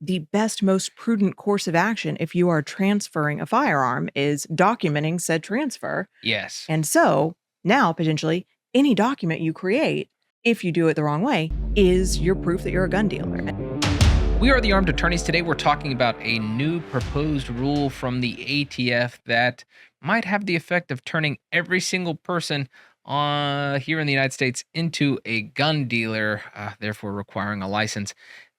the best, most prudent course of action if you are transferring a firearm is documenting said transfer. Yes. And so now, potentially, any document you create, if you do it the wrong way, is your proof that you're a gun dealer. We are the Armed Attorneys. Today we're talking about a new proposed rule from the ATF that might have the effect of turning every single person here in the United States into a gun dealer, therefore requiring a license.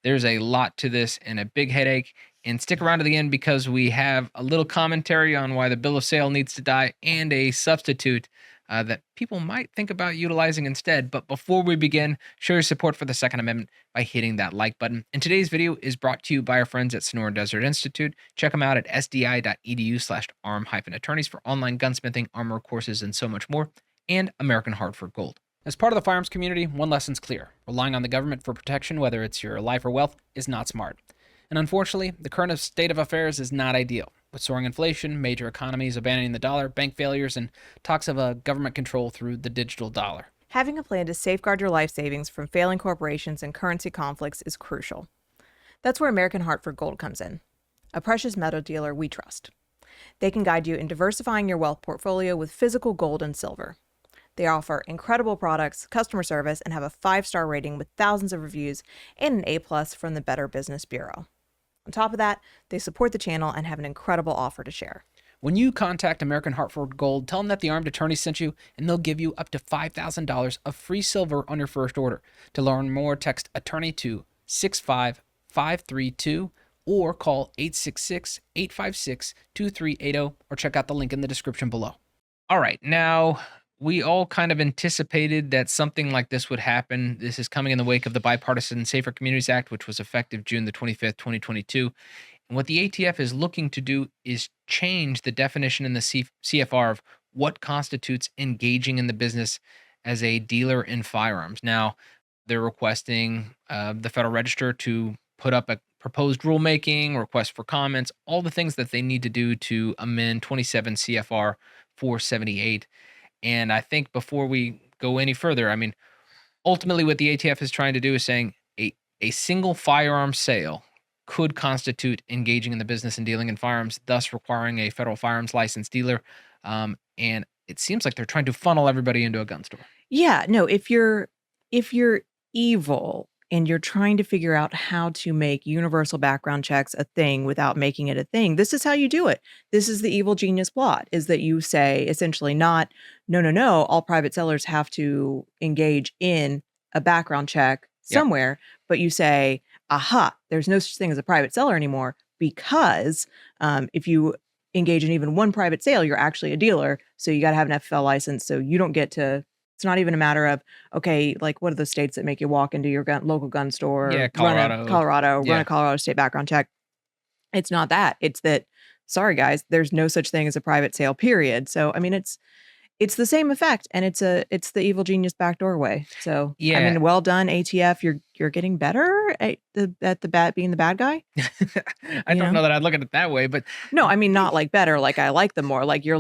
There's a lot to this and a big headache. And stick around to the end because we have a little commentary on why the bill of sale needs to die and a substitute that people might think about utilizing instead. But before we begin, show your support for the Second Amendment by hitting that like button. And today's video is brought to you by our friends at Sonora Desert Institute. Check them out at sdi.edu/arm-attorneys for online gunsmithing, armor courses, and so much more, and American Hartford Gold. As part of the firearms community, one lesson's clear. Relying on the government for protection, whether it's your life or wealth, is not smart. And unfortunately, the current state of affairs is not ideal. With soaring inflation, major economies abandoning the dollar, bank failures, and talks of government control through the digital dollar. Having a plan to safeguard your life savings from failing corporations and currency conflicts is crucial. That's where American Hartford Gold comes in, a precious metal dealer we trust. They can guide you in diversifying your wealth portfolio with physical gold and silver. They offer incredible products, customer service, and have a 5-star rating with thousands of reviews and an A+ from the Better Business Bureau. On top of that, they support the channel and have an incredible offer to share. When you contact American Hartford Gold, tell them that the Armed Attorney sent you, and they'll give you up to $5,000 of free silver on your first order. To learn more, text attorney to 65532 or call 866-856-2380 or check out the link in the description below. All right, now we all kind of anticipated that something like this would happen. This is coming in the wake of the Bipartisan Safer Communities Act, which was effective June the 25th, 2022. And what the ATF is looking to do is change the definition in the CFR of what constitutes engaging in the business as a dealer in firearms. Now, they're requesting the Federal Register to put up a proposed rulemaking, request for comments, all the things that they need to do to amend 27 CFR 478. And I think before we go any further, I mean, ultimately what the ATF is trying to do is saying a single firearm sale could constitute engaging in the business and dealing in firearms, thus requiring a federal firearms license dealer. And it seems like they're trying to funnel everybody into a gun store. Yeah, no, if you're evil and you're trying to figure out how to make universal background checks a thing without making it a thing, this is how you do it. This is the evil genius plot, is that you say essentially not, no, all private sellers have to engage in a background check somewhere, but you say, aha, there's no such thing as a private seller anymore because if you engage in even one private sale, you're actually a dealer. So you got to have an FFL license. So you don't get to, it's not even a matter of, okay, like what are the states that make you walk into your local gun store? Yeah, Colorado. Run a Colorado state background check. It's not that. It's that, sorry guys, there's no such thing as a private sale, period. So, I mean, it's the same effect, and it's the evil genius backdoor way. So, yeah. I mean, well done, ATF. You're getting better at being the bad guy. I don't know that I'd look at it that way, but no, I mean not like better. Like I like them more. Like you're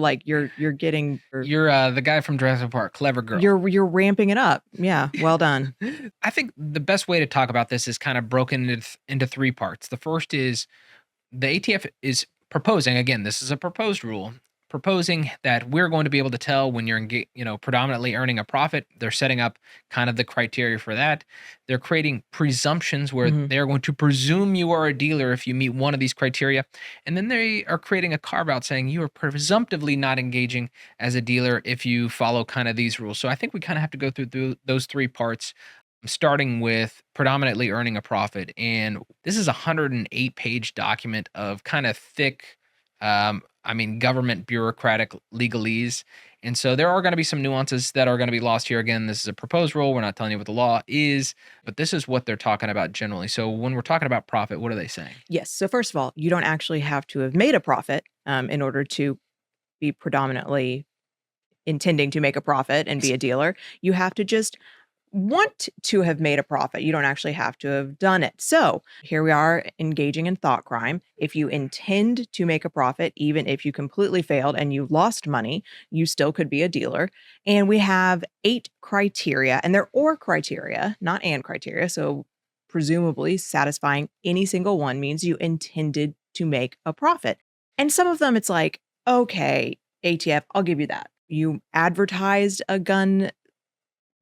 getting. You're the guy from Jurassic Park, clever girl. You're ramping it up. Yeah, well done. I think the best way to talk about this is kind of broken into 3 parts. The first is the ATF is proposing, again, this is a proposed rule, proposing that we're going to be able to tell when you're predominantly earning a profit. They're setting up kind of the criteria for that. They're creating presumptions where they're going to presume you are a dealer if you meet one of these criteria. And then they are creating a carve out saying you are presumptively not engaging as a dealer if you follow kind of these rules. So I think we kind of have to go through those 3 parts, starting with predominantly earning a profit. And this is a 108-page document of kind of thick, government bureaucratic legalese. And so there are going to be some nuances that are going to be lost here. Again, this is a proposed rule. We're not telling you what the law is, but this is what they're talking about generally. So when we're talking about profit, what are they saying? Yes. So first of all, you don't actually have to have made a profit in order to be predominantly intending to make a profit and be a dealer. You have to just want to have made a profit. You don't actually have to have done it. So here we are engaging in thought crime. If you intend to make a profit, even if you completely failed and you lost money, you still could be a dealer. And we have 8 criteria, and they're or criteria, not and criteria. So presumably satisfying any single one means you intended to make a profit. And some of them it's like, okay, ATF, I'll give you that. You advertised a gun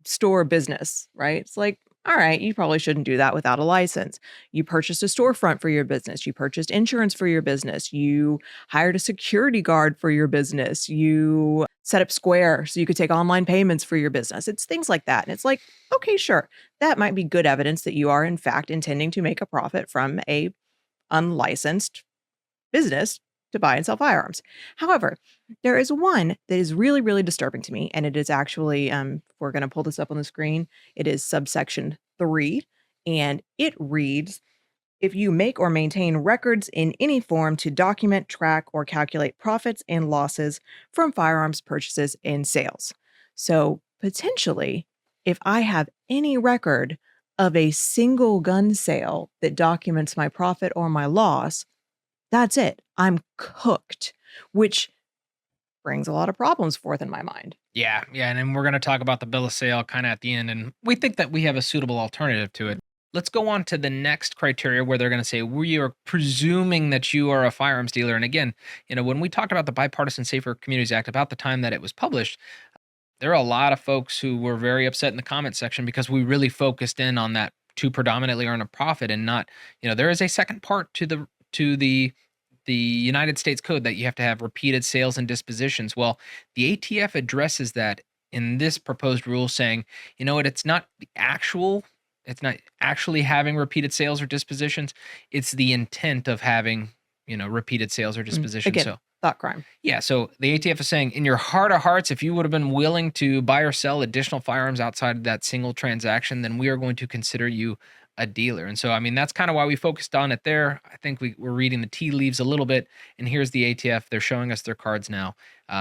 store business, right? It's like, all right, you probably shouldn't do that without a license. You purchased a storefront for your business. You purchased insurance for your business. You hired a security guard for your business. You set up Square so you could take online payments for your business. It's things like that. And it's like, okay, sure. That might be good evidence that you are in fact intending to make a profit from a unlicensed business to buy and sell firearms. However, there is one that is really, really disturbing to me, and it is actually, we're going to pull this up on the screen. It is subsection 3, and it reads, if you make or maintain records in any form to document, track, or calculate profits and losses from firearms purchases and sales. So potentially, if I have any record of a single gun sale that documents my profit or my loss, that's it. I'm cooked, which brings a lot of problems forth in my mind. Yeah, yeah, and then we're going to talk about the bill of sale kind of at the end, and we think that we have a suitable alternative to it. Let's go on to the next criteria where they're going to say we are presuming that you are a firearms dealer. And again, when we talked about the Bipartisan Safer Communities Act about the time that it was published, there are a lot of folks who were very upset in the comment section because we really focused in on that to predominantly earn a profit and not, there is a second part to the United States Code that you have to have repeated sales and dispositions. Well, the ATF addresses that in this proposed rule, saying, you know what, it's not actually having repeated sales or dispositions. It's the intent of having, repeated sales or dispositions. Again, So thought crime. yeah, so the ATF is saying, in your heart of hearts, if you would have been willing to buy or sell additional firearms outside of that single transaction, then we are going to consider you a dealer. And so, I mean, that's kind of why we focused on it there. I think we're reading the tea leaves a little bit. And here's the ATF. They're showing us their cards now.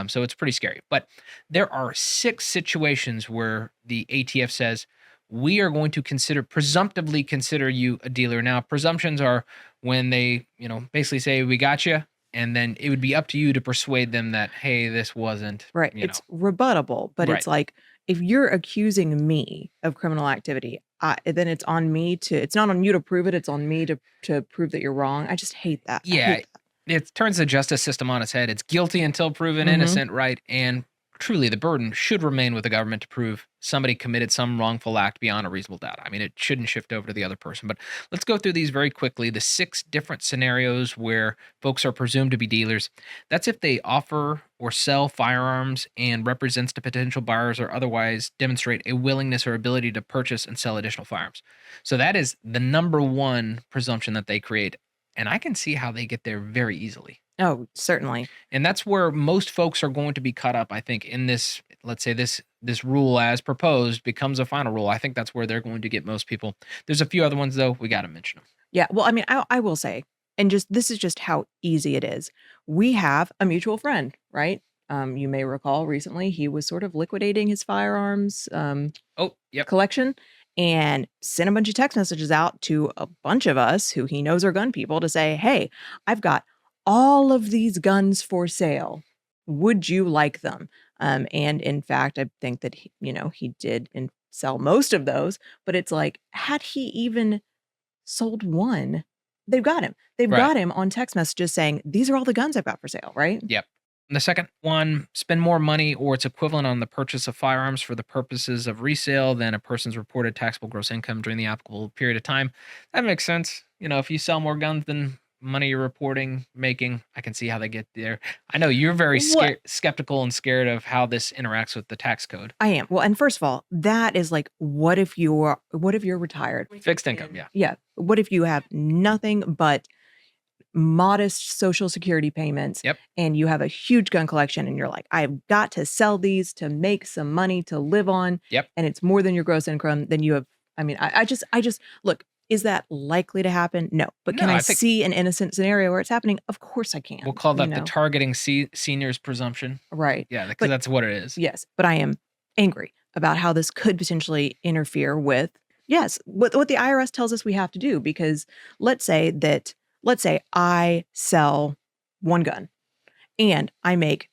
So it's pretty scary. But there are 6 situations where the ATF says, we are going to presumptively consider you a dealer. Now, presumptions are when they, basically say, we got you. And then it would be up to you to persuade them that, hey, this wasn't Right. It's rebuttable, but Right. it's like, if you're accusing me of criminal activity, then it's on me it's not on you to prove it. It's on me to prove that you're wrong. I just hate that. I Yeah, hate that. it turns the justice system on its head. It's guilty until proven Mhm. innocent, right? And truly, the burden should remain with the government to prove somebody committed some wrongful act beyond a reasonable doubt. I mean, it shouldn't shift over to the other person. But let's go through these very quickly. The 6 different scenarios where folks are presumed to be dealers. That's if they offer or sell firearms and represents to potential buyers or otherwise demonstrate a willingness or ability to purchase and sell additional firearms. So that is the number one presumption that they create. And I can see how they get there very easily. Oh, certainly. And that's where most folks are going to be caught up, I think, in this, let's say this rule as proposed becomes a final rule. I think that's where they're going to get most people. There's a few other ones though, we got to mention them. Yeah. Well, I mean, I will say, and this is just how easy it is. We have a mutual friend, right? You may recall recently he was sort of liquidating his firearms Oh, yep. collection and sent a bunch of text messages out to a bunch of us who he knows are gun people to say, hey, I've got all of these guns for sale. Would you like them? And in fact, I think that he did sell most of those, but it's like, had he even sold one, they've got him. They've Right. got him on text messages saying, these are all the guns I've got for sale, right? Yep. And the second one, spend more money or its equivalent on the purchase of firearms for the purposes of resale than a person's reported taxable gross income during the applicable period of time. That makes sense. If you sell more guns than money you're reporting making, I can see how they get there. I know you're very skeptical and scared of how this interacts with the tax code. I am. Well, and first of all, that is like, what if you're retired? Fixed income, yeah. Yeah. What if you have nothing but modest social security payments? Yep. And you have a huge gun collection and you're like, I've got to sell these to make some money to live on. Yep. And it's more than your gross income. Then you have, I just look, is that likely to happen? No. But can No, I I think- see an innocent scenario where it's happening? Of course I can. We'll call that you the know? targeting seniors presumption. Right. Yeah, because But- that's what it is. Yes, but I am angry about how this could potentially interfere with, yes, what the IRS tells us we have to do. Because let's say I sell one gun and I make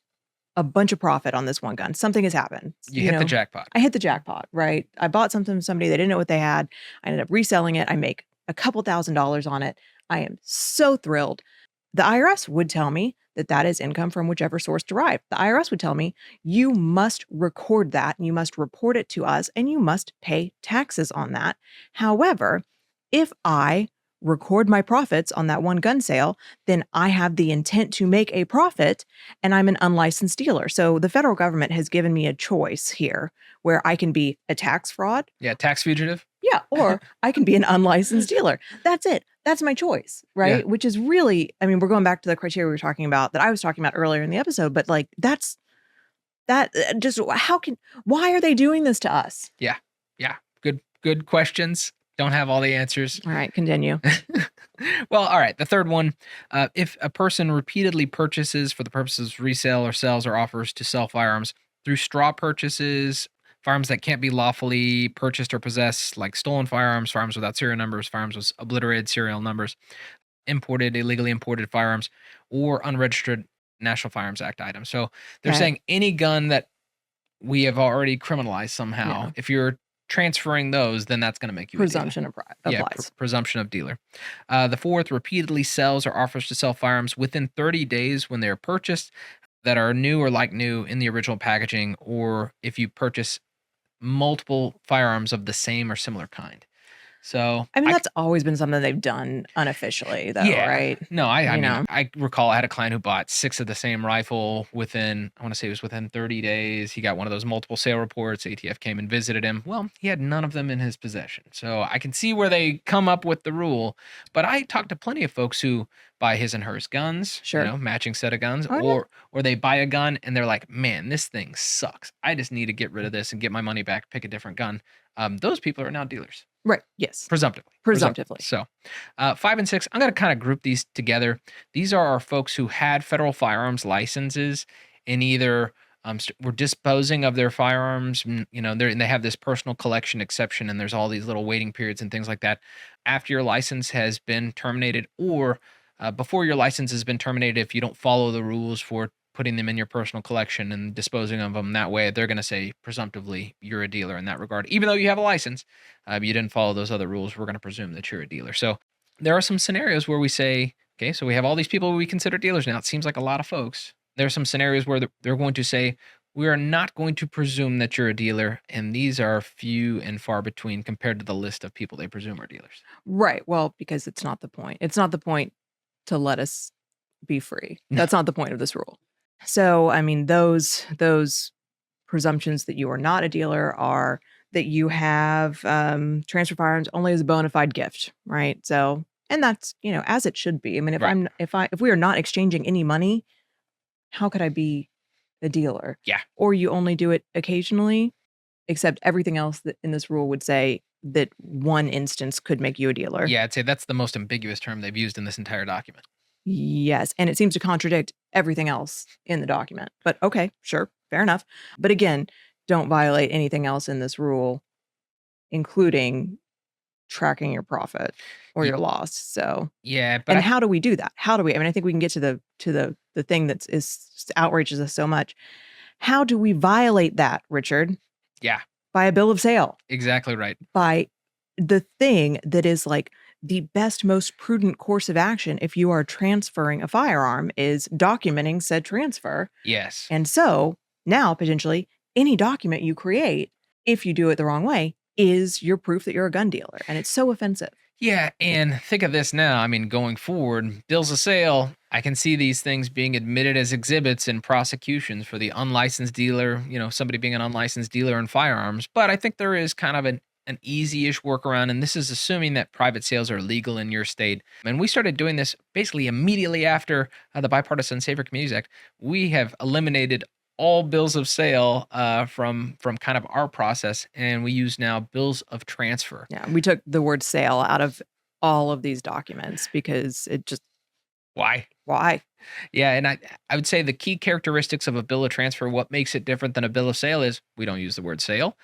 a bunch of profit on this one gun. Something has happened. You hit the jackpot. I hit the jackpot, right? I bought something from somebody, they didn't know what they had. I ended up reselling it. I make a couple $1,000s on it. I am so thrilled. The IRS would tell me that that is income from whichever source derived. The IRS would tell me, you must record that, and you must report it to us, and you must pay taxes on that. However, if I record my profits on that one gun sale, then I have the intent to make a profit, and I'm an unlicensed dealer. So the federal government has given me a choice here where I can be a tax fraud. Yeah, tax fugitive. Yeah, or I can be an unlicensed dealer. That's it. That's my choice, right? Yeah. Which is really, I mean, we're going back to the criteria we were talking about that I was talking about earlier in the episode, but like just why are they doing this to us? Yeah. Good questions. Don't have all the answers. All right, continue. Well, all right. The third one, if a person repeatedly purchases for the purposes of resale or sells or offers to sell firearms through straw purchases, firearms that can't be lawfully purchased or possessed, like stolen firearms, firearms without serial numbers, firearms with obliterated serial numbers, illegally imported firearms, or unregistered National Firearms Act items. So they're Okay. saying any gun that we have already criminalized somehow, Yeah. if you're transferring those, then that's going to make you a dealer. Presumption applies. Presumption of dealer. The fourth, repeatedly sells or offers to sell firearms within 30 days when they are purchased that are new or like new in the original packaging, or if you purchase multiple firearms of the same or similar kind. So I mean, that's always been something they've done unofficially, though, yeah. right? No, I You mean, know. I recall I had a client who bought 6 of the same rifle within, I want to say it was within 30 days. He got one of those multiple sale reports. ATF came and visited him. Well, he had none of them in his possession. So I can see where they come up with the rule. But I talked to plenty of folks who buy his and hers guns, Sure. matching set of guns, Oh, yeah. or they buy a gun and they're like, man, this thing sucks. I just need to get rid of this and get my money back, pick a different gun. Those people are now dealers. Right. Yes. Presumptively. So 5 and 6, I'm going to kind of group these together. These are our folks who had federal firearms licenses and either were disposing of their firearms, and they have this personal collection exception, and there's all these little waiting periods and things like that after your license has been terminated, or before your license has been terminated. If you don't follow the rules for putting them in your personal collection and disposing of them that way, they're going to say presumptively you're a dealer in that regard. Even though you have a license, you didn't follow those other rules, we're going to presume that you're a dealer. So there are some scenarios where we say, okay, so we have all these people we consider dealers now. It seems like a lot of folks. There are some scenarios where they're going to say, we are not going to presume that you're a dealer, and these are few and far between compared to the list of people they presume are dealers. Right. Well, because it's not the point. It's not the point to let us be free. No. That's not the point of this rule. So, I mean, those presumptions that you are not a dealer are that you have transfer firearms only as a bona fide gift, right? So, and that's as it should be. I mean, if we are not exchanging any money, how could I be a dealer? Yeah. Or you only do it occasionally, except everything else that in this rule would say that one instance could make you a dealer. Yeah, I'd say that's the most ambiguous term they've used in this entire document. Yes, and it seems to contradict everything else in the document. But okay, sure, fair enough. But again, don't violate anything else in this rule, including tracking your profit or your loss. So yeah, but how do we do that? How do we? I mean, I think we can get to the thing that outrages us so much. How do we violate that, Richard? Yeah, by a bill of sale. Exactly right. By the thing that is like the best, most prudent course of action if you are transferring a firearm is documenting said transfer. Yes. And so now potentially any document you create, if you do it the wrong way, is your proof that you're a gun dealer. And it's so offensive. Yeah. And think of this now. I mean, going forward, bills of sale, I can see these things being admitted as exhibits in prosecutions for the unlicensed dealer, somebody being an unlicensed dealer in firearms. But I think there is kind of an easy-ish workaround, and this is assuming that private sales are legal in your state. And we started doing this basically immediately after the Bipartisan Safer Communities Act. We have eliminated all bills of sale from kind of our process, and we use now bills of transfer. Yeah, we took the word sale out of all of these documents because it just... Why? Yeah, and I would say the key characteristics of a bill of transfer, what makes it different than a bill of sale is we don't use the word sale.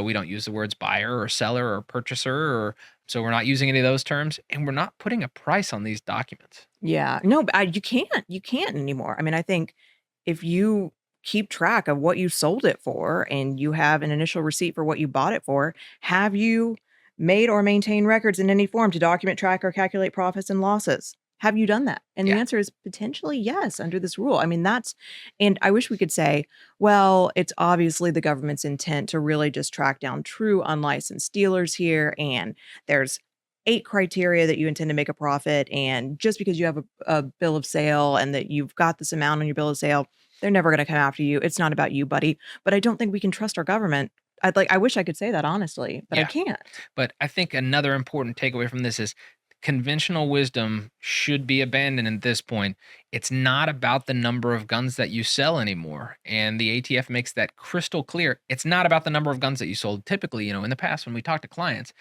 We don't use the words buyer or seller or purchaser, so we're not using any of those terms, and we're not putting a price on these documents. Yeah, no, but you can't anymore. I mean, I think if you keep track of what you sold it for and you have an initial receipt for what you bought it for, have you made or maintained records in any form to document, track, or calculate profits and losses? Have you done that? And the Yeah. answer is potentially yes under this rule. I mean, and I wish we could say, well, it's obviously the government's intent to really just track down true unlicensed dealers here. And there's 8 criteria that you intend to make a profit. And just because you have a bill of sale and that you've got this amount on your bill of sale, they're never going to come after you. It's not about you, buddy. But I don't think we can trust our government. I wish I could say that honestly, but I Yeah. can't. But I think another important takeaway from this is conventional wisdom should be abandoned at this point. It's not about the number of guns that you sell anymore. And the ATF makes that crystal clear. It's not about the number of guns that you sold. Typically, in the past, when we talk to clients,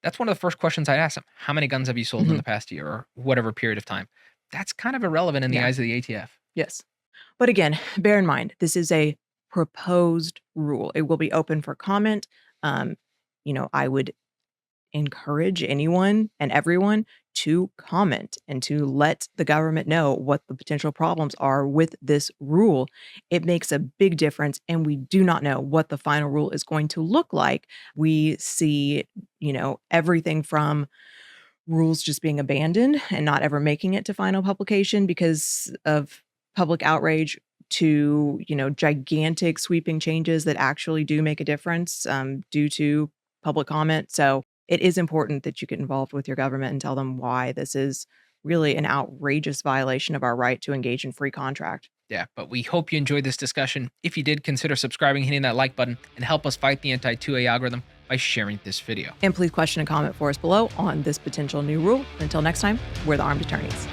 that's one of the first questions I ask them. How many guns have you sold in Mhm. the past year or whatever period of time? That's kind of irrelevant in the Yeah. eyes of the ATF. Yes. But again, bear in mind, this is a proposed rule. It will be open for comment. Um, I would encourage anyone and everyone to comment and to let the government know what the potential problems are with this rule. It makes a big difference, and we do not know what the final rule is going to look like. We see, everything from rules just being abandoned and not ever making it to final publication because of public outrage to, gigantic sweeping changes that actually do make a difference due to public comment. So it is important that you get involved with your government and tell them why this is really an outrageous violation of our right to engage in free contract. Yeah, but we hope you enjoyed this discussion. If you did, consider subscribing, hitting that like button, and help us fight the anti 2A algorithm by sharing this video. And please question and comment for us below on this potential new rule. Until next time, we're the Armed Attorneys.